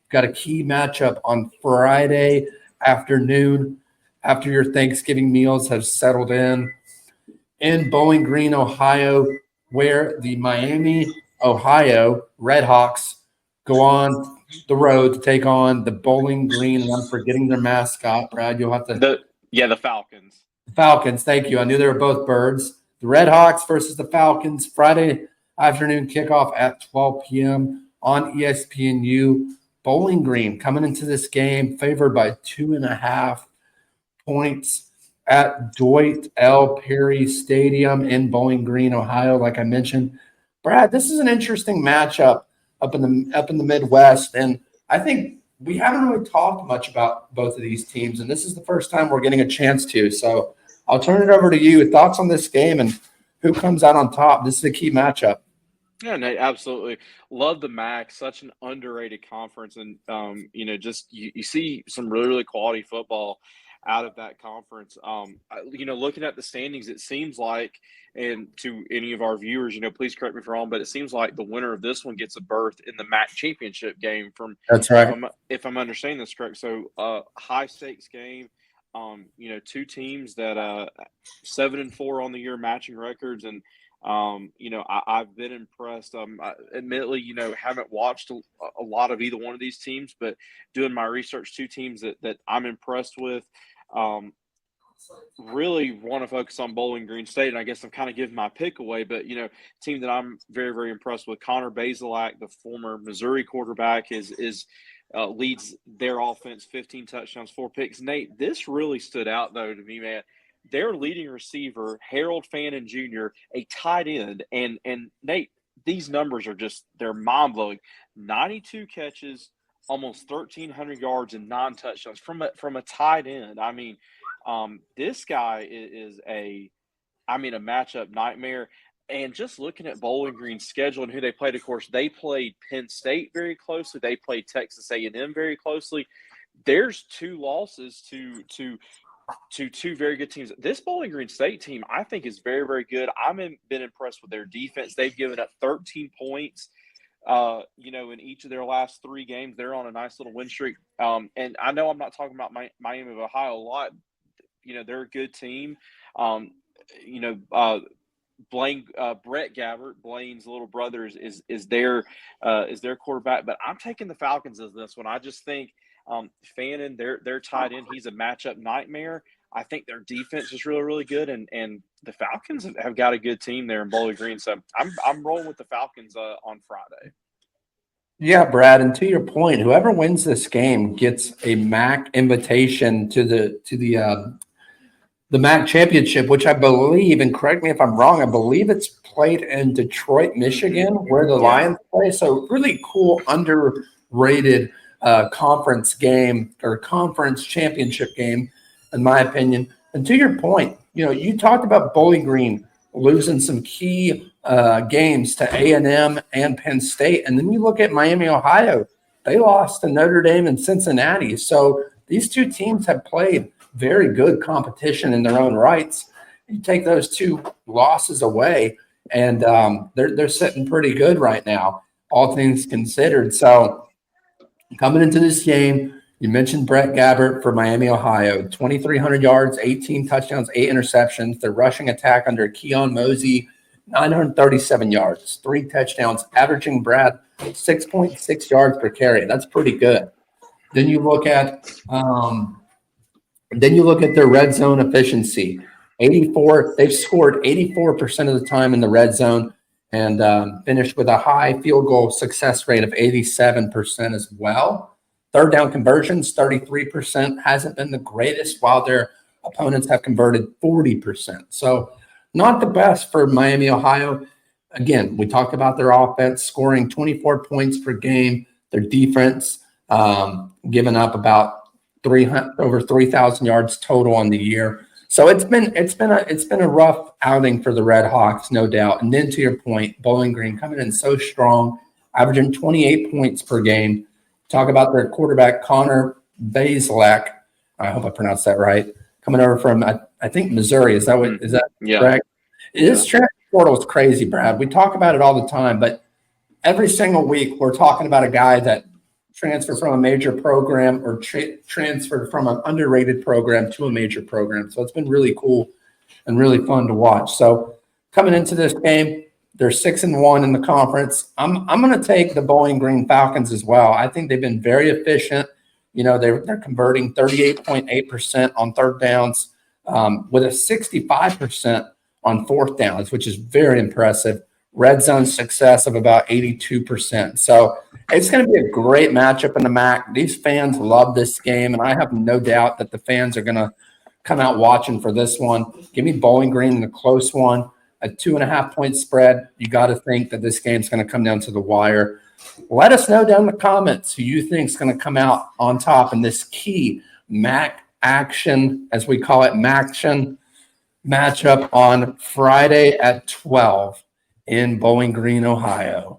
Got a key matchup on Friday afternoon after your Thanksgiving meals have settled in Bowling Green, Ohio, where the Miami, Ohio Redhawks go on the road to take on the Bowling Green, and I'm forgetting their mascot. Brad, you'll have to. The Falcons. Falcons, thank you. I knew they were both birds. The Redhawks versus the Falcons, Friday afternoon kickoff at 12 p.m. on ESPNU. Bowling Green coming into this game favored by 2.5 points at Dwight L. Perry Stadium in Bowling Green, Ohio. Like I mentioned, Brad, this is an interesting matchup up in the Midwest, and I think we haven't really talked much about both of these teams, and this is the first time we're getting a chance to. So I'll turn it over to you. Thoughts on this game and who comes out on top? This is a key matchup. Yeah, Nate, absolutely. Love the MAC, such an underrated conference. And, just you see some really, really quality football out of that conference. Looking at the standings, it seems like, and to any of our viewers, please correct me if I'm wrong, but it seems like the winner of this one gets a berth in the MAC championship game That's right. if I'm understanding this correct. So, high stakes game. Two teams that 7-4 on the year, matching records, and I've been impressed. I admittedly, haven't watched a lot of either one of these teams, but doing my research, two teams that I'm impressed with. Really want to focus on Bowling Green State, and I guess I'm kind of giving my pick away, but team that I'm very, very impressed with, Connor Bazelak, the former Missouri quarterback, is leads their offense, 15 touchdowns, 4 picks. Nate, this really stood out though to me, man. Their leading receiver, Harold Fannin Jr., a tight end, and Nate, these numbers are they're mind blowing. 92 catches, almost 1,300 yards, and 9 touchdowns from a tight end. I mean, this guy is a matchup nightmare. And just looking at Bowling Green's schedule and who they played, of course, they played Penn State very closely. They played Texas A&M very closely. There's 2 losses to two very good teams. This Bowling Green State team, I think, is very, very good. I've been impressed with their defense. They've given up 13 points, in each of their last 3 games. They're on a nice little win streak. And I know I'm not talking about Miami of Ohio a lot. They're a good team. Brett Gabbert, Blaine's little brother, is their quarterback. But I'm taking the Falcons as this one. I just think Fannin, their tight end, he's a matchup nightmare. I think their defense is really, really good, and the Falcons have got a good team there in Bowling Green. So I'm rolling with the Falcons on Friday. Yeah, Brad, and to your point, whoever wins this game gets a MAC invitation to the MAC championship, which I believe, and correct me if I'm wrong, I believe it's played in Detroit, Michigan, where the Lions play. So really cool, underrated conference game or conference championship game, in my opinion. And to your point, you talked about Bowling Green losing some key games to A&M and Penn State. And then you look at Miami, Ohio, they lost to Notre Dame and Cincinnati. So these 2 teams have played very good competition in their own rights. You take those 2 losses away, and they're sitting pretty good right now, all things considered. So coming into this game, you mentioned Brett Gabbert for Miami, Ohio, 2,300 yards, 18 touchdowns, 8 interceptions. The rushing attack under Keon Mosey, 937 yards, 3 touchdowns, averaging, Brad, 6.6 yards per carry. That's pretty good. Then you look at their red zone efficiency. 84. They've scored 84% of the time in the red zone, and finished with a high field goal success rate of 87% as well. Third down conversions, 33%, hasn't been the greatest, while their opponents have converted 40%. So not the best for Miami, Ohio. Again, we talked about their offense scoring 24 points per game. Their defense giving up about over 3,000 yards total on the year. So it's been a rough outing for the Red Hawks, no doubt. And then to your point, Bowling Green coming in so strong, averaging 28 points per game. Talk about their quarterback, Connor Bazelak. I hope I pronounced that right. Coming over from, I think, Missouri. Is that correct? This transfer portal is crazy, Brad. We talk about it all the time, but every single week we're talking about a guy that transferred from a major program or transferred from an underrated program to a major program. So it's been really cool and really fun to watch. So coming into this game, they're 6-1 in the conference. I'm going to take the Bowling Green Falcons as well. I think they've been very efficient. You know, they're converting 38.8% on third downs, with a 65% on fourth downs, which is very impressive. Red zone success of about 82%. So it's going to be a great matchup in the MAC. These fans love this game, and I have no doubt that the fans are going to come out watching for this one. Give me Bowling Green in a close one, a 2.5-point spread. You got to think that this game's going to come down to the wire. Let us know down in the comments who you think is going to come out on top in this key MAC action, as we call it, MACtion matchup on Friday at 12 in Bowling Green, Ohio.